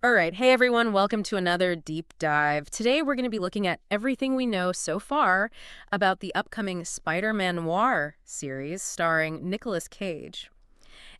All right. Hey, everyone. Welcome to another deep dive. Today, we're going to be looking at everything we know so far about the upcoming Spider-Noir series starring Nicolas Cage.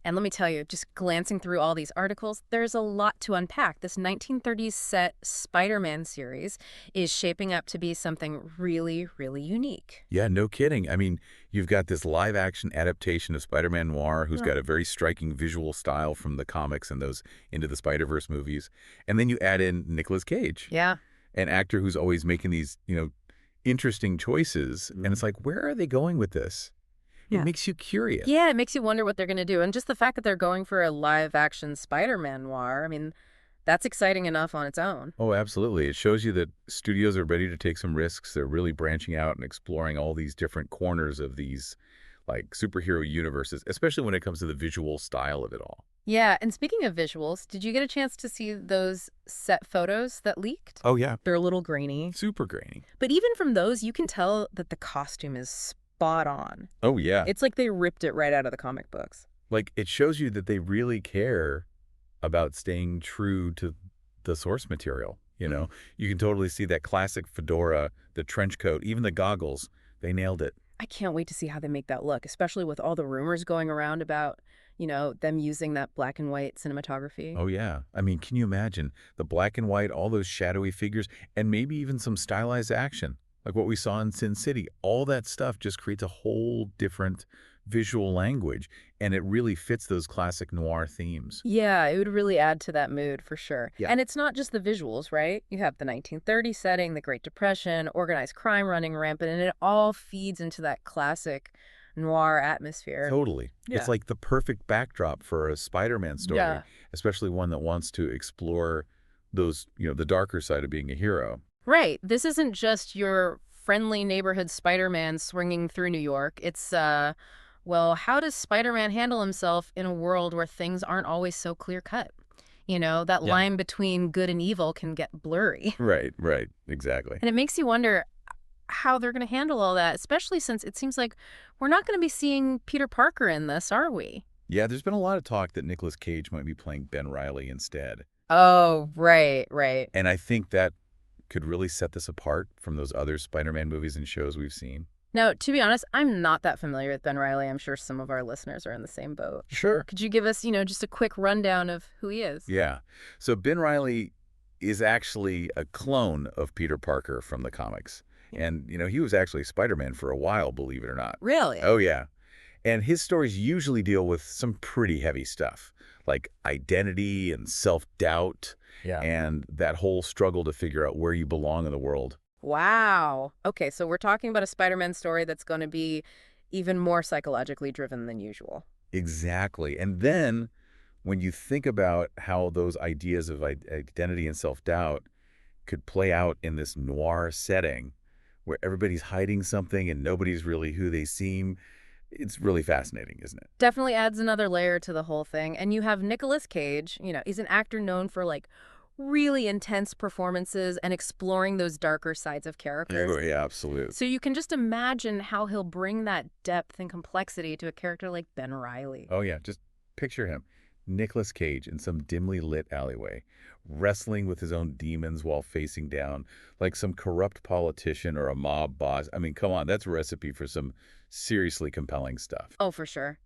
And let me tell you, just glancing through all these articles, there's a lot to unpack. This 1930s set Spider-Man series is shaping up to be something really, really unique. Yeah, no kidding. I mean, you've got this live-action adaptation of Spider-Man Noir, who's got a very striking visual style from the comics and those Into the Spider-Verse movies. And then you add in Nicolas Cage, Yeah. an actor who's always making these, interesting choices. And it's like, where are they going with this? It Yeah. makes you curious. Yeah, it makes you wonder what they're going to do. And just the fact that they're going for a live-action Spider-Man noir, I mean, that's exciting enough on its own. Oh, absolutely. It shows you that studios are ready to take some risks. They're really branching out and exploring all these different corners of these, like, superhero universes, especially when it comes to the visual style of it all. Yeah, and speaking of visuals, did you get a chance to see those set photos that leaked? Oh, yeah. They're a little grainy. Super grainy. But even from those, you can tell that the costume is spot on. Oh, yeah. It's like they ripped it right out of the comic books. Like, it shows you that they really care about staying true to the source material, You can totally see that classic fedora, the trench coat, even the goggles. They nailed it. I can't wait to see how they make that look, especially with all the rumors going around about, them using that black and white cinematography. Oh, yeah. I mean, can you imagine the black and white, all those shadowy figures, and maybe even some stylized action, like what we saw in Sin City? All that stuff just creates a whole different visual language, and it really fits those classic noir themes. Yeah, it would really add to that mood for sure. Yeah. And it's not just the visuals, right? You have the 1930s setting, the Great Depression, organized crime running rampant, and it all feeds into that classic noir atmosphere. Totally. Yeah. It's like the perfect backdrop for a Spider-Man story, Yeah. especially one that wants to explore those, the darker side of being a hero. Right. This isn't just your friendly neighborhood Spider-Man swinging through New York. It's, well, how does Spider-Man handle himself in a world where things aren't always so clear-cut? That Yeah. line between good and evil can get blurry. Right, exactly. And it makes you wonder how they're going to handle all that, especially since it seems like we're not going to be seeing Peter Parker in this, are we? Yeah, there's been a lot of talk that Nicolas Cage might be playing Ben Reilly instead. Oh, right. And I think that could really set this apart from those other Spider-Man movies and shows we've seen. Now, to be honest, I'm not that familiar with Ben Reilly. I'm sure some of our listeners are in the same boat. Sure. Could you give us, just a quick rundown of who he is? Yeah. So Ben Reilly is actually a clone of Peter Parker from the comics. And, he was actually Spider-Man for a while, believe it or not. Really? Oh, yeah. And his stories usually deal with some pretty heavy stuff, like identity and self-doubt, and that whole struggle to figure out where you belong in the world. Wow. Okay, so we're talking about a Spider-Man story that's going to be even more psychologically driven than usual. Exactly. And then when you think about how those ideas of identity and self-doubt could play out in this noir setting where everybody's hiding something and nobody's really who they seem, it's really fascinating, isn't it? Definitely adds another layer to the whole thing. And you have Nicolas Cage, he's an actor known for really intense performances and exploring those darker sides of characters. Oh, yeah, absolutely. So you can just imagine how he'll bring that depth and complexity to a character like Ben Reilly. Oh, yeah, just picture him. Nicolas Cage in some dimly lit alleyway, wrestling with his own demons while facing down like some corrupt politician or a mob boss. I mean, come on, that's a recipe for some seriously compelling stuff. Oh, for sure.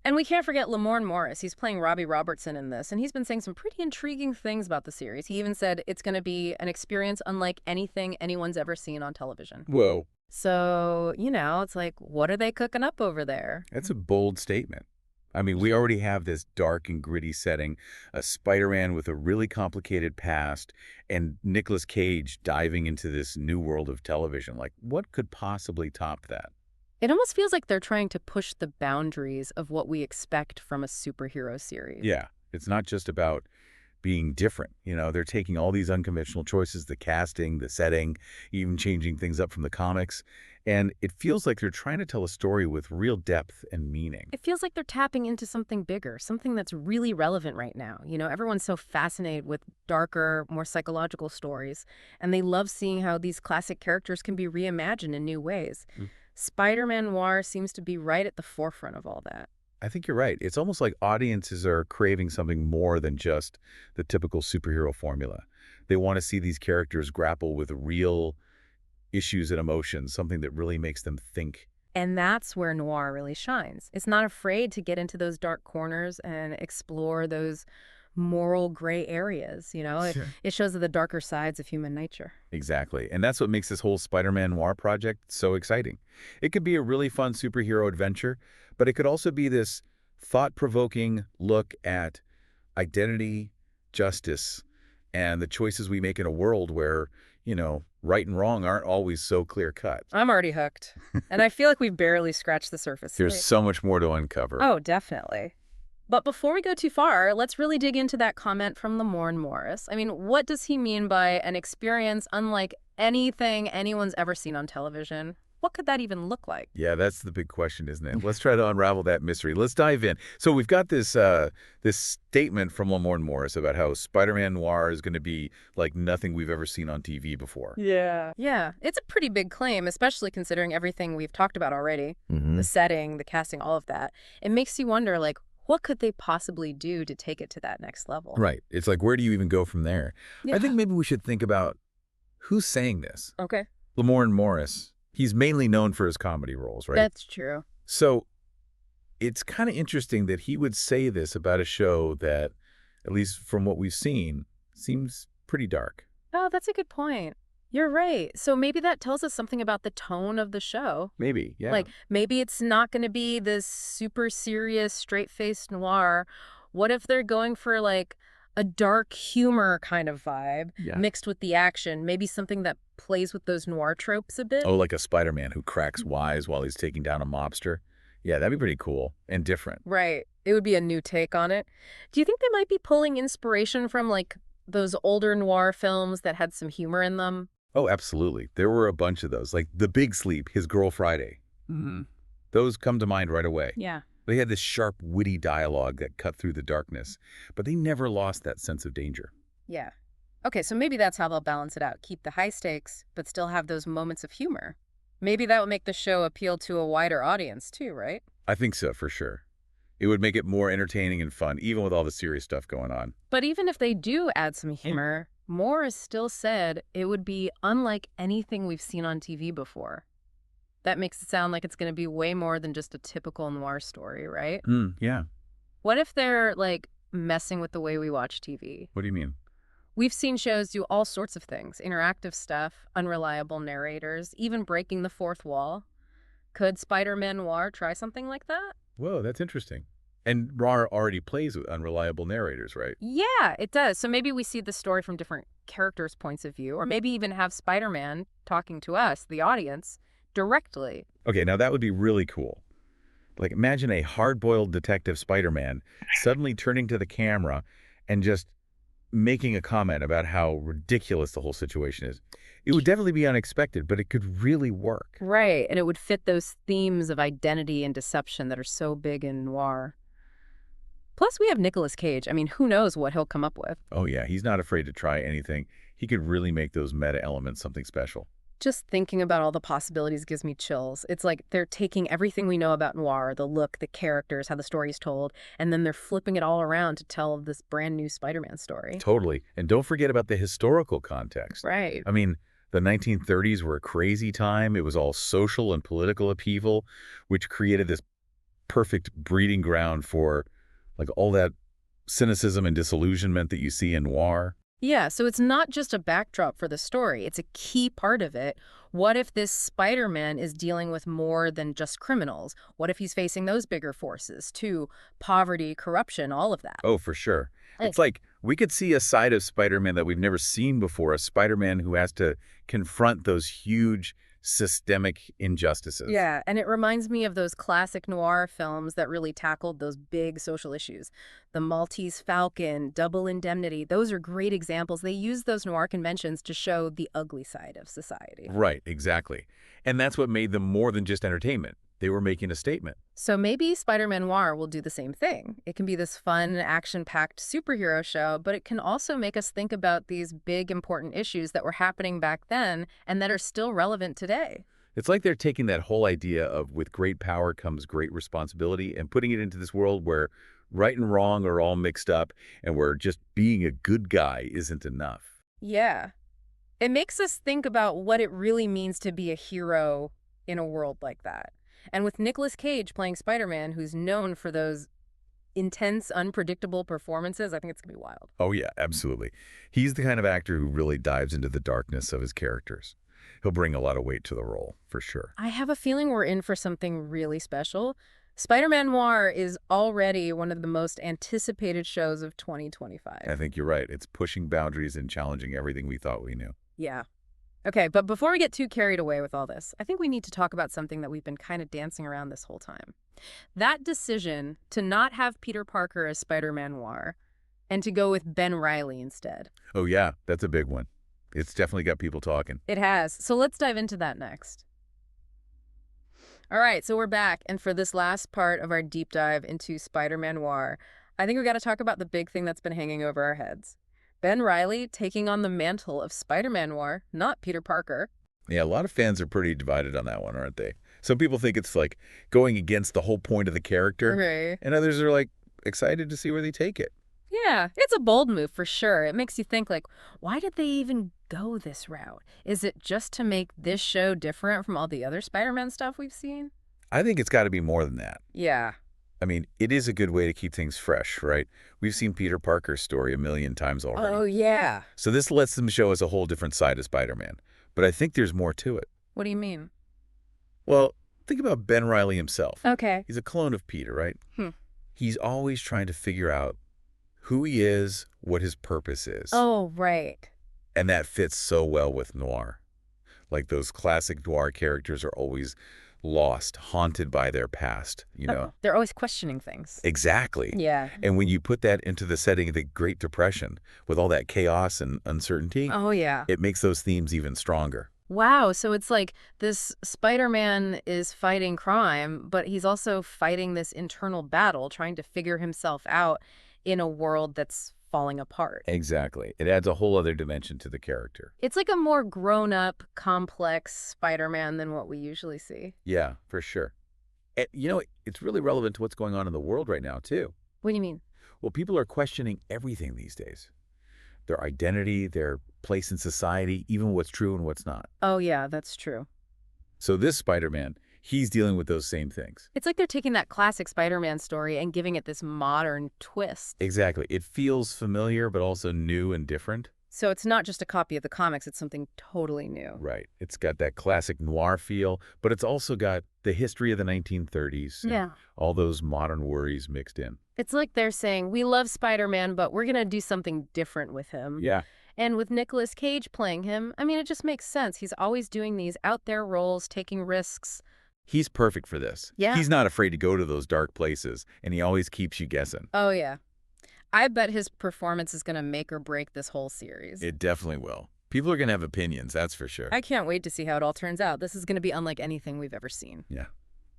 And we can't forget Lamorne Morris. He's playing Robbie Robertson in this, and he's been saying some pretty intriguing things about the series. He even said it's going to be an experience unlike anything anyone's ever seen on television. Whoa. So, it's like, what are they cooking up over there? That's a bold statement. I mean, we already have this dark and gritty setting, a Spider-Man with a really complicated past, and Nicolas Cage diving into this new world of television. Like, what could possibly top that? It almost feels like they're trying to push the boundaries of what we expect from a superhero series. Yeah, it's not just about being different. They're taking all these unconventional choices, the casting, the setting, even changing things up from the comics. And it feels like they're trying to tell a story with real depth and meaning. It feels like they're tapping into something bigger, something that's really relevant right now. Everyone's so fascinated with darker, more psychological stories, and they love seeing how these classic characters can be reimagined in new ways. Spider-Man Noir seems to be right at the forefront of all that. I think you're right. It's almost like audiences are craving something more than just the typical superhero formula. They want to see these characters grapple with real issues and emotions, something that really makes them think. And that's where noir really shines. It's not afraid to get into those dark corners and explore those moral gray areas, you know? It, Sure. it shows the darker sides of human nature. Exactly. And that's what makes this whole Spider-Man Noir project so exciting. It could be a really fun superhero adventure, but it could also be this thought-provoking look at identity, justice, and the choices we make in a world where, right and wrong aren't always so clear-cut. I'm already hooked. And I feel like we've barely scratched the surface There's today. so much more to uncover. Oh, definitely. But before we go too far, let's really dig into that comment from Lamorne Morris. I mean, what does he mean by an experience unlike anything anyone's ever seen on television? What could that even look like? Yeah, that's the big question, isn't it? Let's try to unravel that mystery. Let's dive in. So we've got this statement from Lamorne Morris about how Spider-Man Noir is going to be like nothing we've ever seen on TV before. Yeah, it's a pretty big claim, especially considering everything we've talked about already. Mm-hmm. The setting, the casting, all of that. It makes you wonder, like, what could they possibly do to take it to that next level? Right. It's like, where do you even go from there? Yeah. I think maybe we should think about who's saying this. Okay. Lamorne Morris, he's mainly known for his comedy roles, right? That's true. So it's kind of interesting that he would say this about a show that, at least from what we've seen, seems pretty dark. Oh, that's a good point. You're right. So maybe that tells us something about the tone of the show. Maybe, yeah. Like, maybe it's not going to be this super serious, straight-faced noir. What if they're going for, like, a dark humor kind of vibe Yeah. mixed with the action? Maybe something that plays with those noir tropes a bit? Oh, like a Spider-Man who cracks wise while he's taking down a mobster? Yeah, that'd be pretty cool and different. Right. It would be a new take on it. Do you think they might be pulling inspiration from, like, those older noir films that had some humor in them? Oh, absolutely. There were a bunch of those, like The Big Sleep, His Girl Friday. Mm-hmm. Those come to mind right away. Yeah. They had this sharp, witty dialogue that cut through the darkness, but they never lost that sense of danger. Yeah. Okay, so maybe that's how they'll balance it out. Keep the high stakes, but still have those moments of humor. Maybe that would make the show appeal to a wider audience too, right? I think so, for sure. It would make it more entertaining and fun, even with all the serious stuff going on. But even if they do add some humor, Morris still said it would be unlike anything we've seen on TV before. That makes it sound like it's going to be way more than just a typical noir story, right? Yeah. What if they're, like, messing with the way we watch TV? What do you mean? We've seen shows do all sorts of things. Interactive stuff, unreliable narrators, even breaking the fourth wall. Could Spider-Man Noir try something like that? Whoa, that's interesting. And Rar already plays with unreliable narrators, right? Yeah, it does. So maybe we see the story from different characters' points of view, or maybe even have Spider-Man talking to us, the audience, directly. Okay, now that would be really cool. Like, imagine a hard-boiled detective Spider-Man suddenly turning to the camera and just making a comment about how ridiculous the whole situation is. It would definitely be unexpected, but it could really work. Right, and it would fit those themes of identity and deception that are so big in noir. Plus, we have Nicolas Cage. I mean, who knows what he'll come up with. Oh yeah, he's not afraid to try anything. He could really make those meta elements something special. Just thinking about all the possibilities gives me chills. It's like they're taking everything we know about noir, the look, the characters, how the story's told, and then they're flipping it all around to tell this brand new Spider-Man story. Totally. And don't forget about the historical context. Right. I mean, the 1930s were a crazy time. It was all social and political upheaval, which created this perfect breeding ground for like all that cynicism and disillusionment that you see in noir. Yeah, so it's not just a backdrop for the story. It's a key part of it. What if this Spider-Man is dealing with more than just criminals? What if he's facing those bigger forces, too? Poverty, corruption, all of that. Oh, for sure. Hey. It's like we could see a side of Spider-Man that we've never seen before, a Spider-Man who has to confront those huge systemic injustices. Yeah, and it reminds me of those classic noir films that really tackled those big social issues. The Maltese Falcon, Double Indemnity, those are great examples. They use those noir conventions to show the ugly side of society. Right, exactly. And that's what made them more than just entertainment. They were making a statement. So maybe Spider-Man Noir will do the same thing. It can be this fun, action-packed superhero show, but it can also make us think about these big, important issues that were happening back then and that are still relevant today. It's like they're taking that whole idea of with great power comes great responsibility and putting it into this world where right and wrong are all mixed up and where just being a good guy isn't enough. Yeah. It makes us think about what it really means to be a hero in a world like that. And with Nicolas Cage playing Spider-Man, who's known for those intense, unpredictable performances, I think it's going to be wild. Oh, yeah, absolutely. He's the kind of actor who really dives into the darkness of his characters. He'll bring a lot of weight to the role, for sure. I have a feeling we're in for something really special. Spider-Man Noir is already one of the most anticipated shows of 2025. I think you're right. It's pushing boundaries and challenging everything we thought we knew. Yeah. Okay, but before we get too carried away with all this, I think we need to talk about something that we've been kind of dancing around this whole time. That decision to not have Peter Parker as Spider-Man Noir and to go with Ben Reilly instead. Oh, yeah, that's a big one. It's definitely got people talking. It has. So let's dive into that next. All right, so we're back. And for this last part of our deep dive into Spider-Man Noir, I think we got to talk about the big thing that's been hanging over our heads. Ben Reilly taking on the mantle of Spider-Man Noir, not Peter Parker. Yeah, a lot of fans are pretty divided on that one, aren't they? Some people think it's like going against the whole point of the character, Right. and others are like excited to see where they take it. Yeah, it's a bold move for sure. It makes you think like, why did they even go this route? Is it just to make this show different from all the other Spider-Man stuff we've seen? I think it's got to be more than that. Yeah. I mean, it is a good way to keep things fresh, right? We've seen Peter Parker's story a million times already. Oh, yeah. So this lets them show us a whole different side of Spider-Man. But I think there's more to it. What do you mean? Well, think about Ben Reilly himself. Okay. He's a clone of Peter, right? Hmm. He's always trying to figure out who he is, what his purpose is. Oh, right. And that fits so well with noir. Like those classic noir characters are always lost, haunted by their past, you know? They're always questioning things. Exactly. Yeah. And when you put that into the setting of the Great Depression, with all that chaos and uncertainty, Oh, yeah. it makes those themes even stronger. Wow, so it's like this Spider-Man is fighting crime, but he's also fighting this internal battle, trying to figure himself out in a world that's falling apart. Exactly. It adds a whole other dimension to the character. It's like a more grown-up, complex Spider-Man than what we usually see. Yeah, for sure. And, you know, it's really relevant to what's going on in the world right now, too. What do you mean? Well, people are questioning everything these days. Their identity, their place in society, even what's true and what's not. Oh, yeah, that's true. So this Spider-Man, he's dealing with those same things. It's like they're taking that classic Spider-Man story and giving it this modern twist. Exactly. It feels familiar, but also new and different. So it's not just a copy of the comics, it's something totally new. Right. It's got that classic noir feel, but it's also got the history of the 1930s. And Yeah. all those modern worries mixed in. It's like they're saying, we love Spider-Man, but we're going to do something different with him. Yeah. And with Nicolas Cage playing him, I mean, it just makes sense. He's always doing these out there roles, taking risks. He's perfect for this. Yeah. He's not afraid to go to those dark places, and he always keeps you guessing. Oh, yeah. I bet his performance is going to make or break this whole series. It definitely will. People are going to have opinions, that's for sure. I can't wait to see how it all turns out. This is going to be unlike anything we've ever seen. Yeah.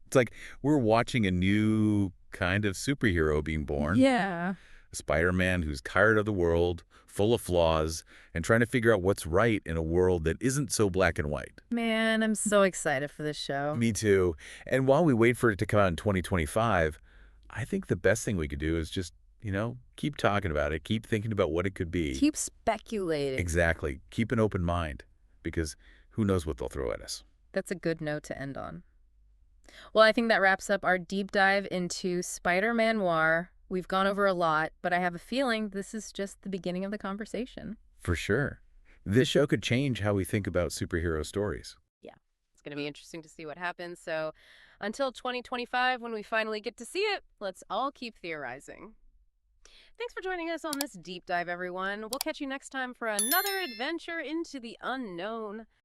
It's like we're watching a new kind of superhero being born. Yeah. A Spider-Man who's tired of the world, full of flaws, and trying to figure out what's right in a world that isn't so black and white. Man, I'm so excited for this show. Me too. And while we wait for it to come out in 2025, I think the best thing we could do is just, keep talking about it, keep thinking about what it could be. Keep speculating. Exactly. Keep an open mind, because who knows what they'll throw at us. That's a good note to end on. Well, I think that wraps up our deep dive into Spider-Man Noir. We've gone over a lot, but I have a feeling this is just the beginning of the conversation. For sure. This show could change how we think about superhero stories. Yeah, it's going to be interesting to see what happens. So until 2025, when we finally get to see it, let's all keep theorizing. Thanks for joining us on this deep dive, everyone. We'll catch you next time for another adventure into the unknown.